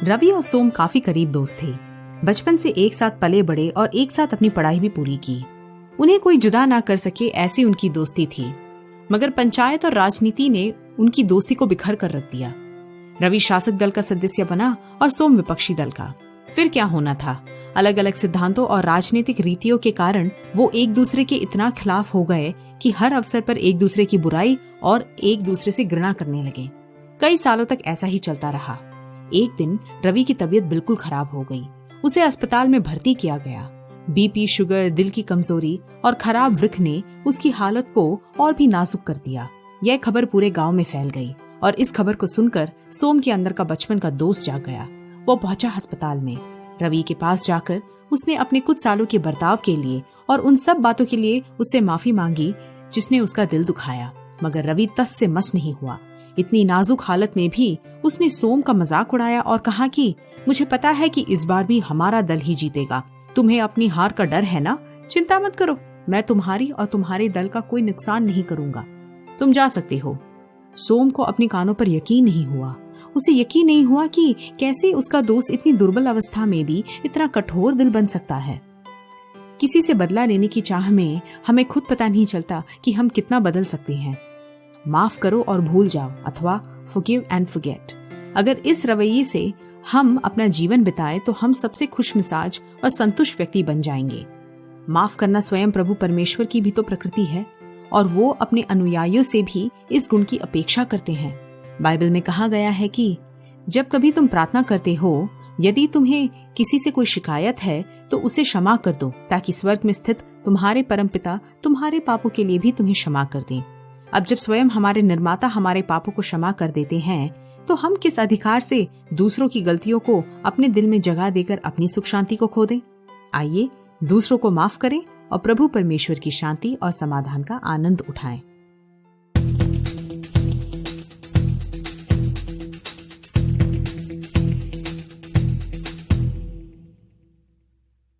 रवि और सोम काफी करीब दोस्त थे। बचपन से एक साथ पले बड़े और एक साथ अपनी पढ़ाई भी पूरी की। उन्हें कोई जुदा ना कर सके ऐसी उनकी दोस्ती थी। मगर पंचायत और राजनीति ने उनकी दोस्ती को बिखर कर रख दिया। रवि शासक दल का सदस्य बना और सोम विपक्षी दल का। फिर क्या होना था? अलग अलग सिद्धांतों और राजनीतिक रीतियों के कारण वो एक दूसरे के इतना खिलाफ हो गए कि हर अवसर पर एक दूसरे की बुराई और एक दूसरे से घृणा करने लगे। कई सालों तक ऐसा ही चलता रहा। एक दिन रवि की तबीयत बिल्कुल खराब हो गई। उसे अस्पताल में भर्ती किया गया। बीपी, शुगर, दिल की कमजोरी और खराब वृक्क ने उसकी हालत को और भी नाजुक कर दिया। यह खबर पूरे गांव में फैल गई और इस खबर को सुनकर सोम के अंदर का बचपन का दोस्त जाग गया। वो पहुंचा अस्पताल में। रवि के पास जाकर उसने अपने कुछ सालों के बर्ताव के लिए और उन सब बातों के लिए उससे माफी मांगी जिसने उसका दिल दुखाया। मगर रवि तस से मस नहीं हुआ। इतनी नाजुक हालत में भी उसने सोम का मजाक उड़ाया और कहा कि मुझे पता है कि इस बार भी हमारा दल ही जीतेगा। तुम्हें अपनी हार का डर है ना? चिंता मत करो, मैं तुम्हारी और तुम्हारे दल का कोई नुकसान नहीं करूंगा। तुम जा सकते हो। सोम को अपने कानों पर यकीन नहीं हुआ। उसे यकीन नहीं हुआ कि कैसे उसका दोस्त इतनी दुर्बल अवस्था में भी इतना कठोर दिल बन सकता है। किसी से बदला लेने की चाह में हमें खुद पता नहीं चलता कि हम कितना बदल सकते हैं। माफ करो और भूल जाओ अथवा forgive and forget। अगर इस रवैये से हम अपना जीवन बिताए तो हम सबसे खुशमिजाज और संतुष्ट व्यक्ति बन जाएंगे। माफ करना स्वयं प्रभु परमेश्वर की भी तो प्रकृति है और वो अपने अनुयायियों से भी इस गुण की अपेक्षा करते हैं। बाइबल में कहा गया है कि जब कभी तुम प्रार्थना करते हो, यदि तुम्हें किसी से कोई शिकायत है तो उसे क्षमा कर दो, ताकि स्वर्ग में स्थित तुम्हारे परमपिता तुम्हारे पापों के लिए भी तुम्हें क्षमा कर दें। अब जब स्वयं हमारे निर्माता हमारे पापों को क्षमा कर देते हैं तो हम किस अधिकार से दूसरों की गलतियों को अपने दिल में जगह देकर अपनी सुख शांति को खो दें? आइए दूसरों को माफ करें और प्रभु परमेश्वर की शांति और समाधान का आनंद उठाएं।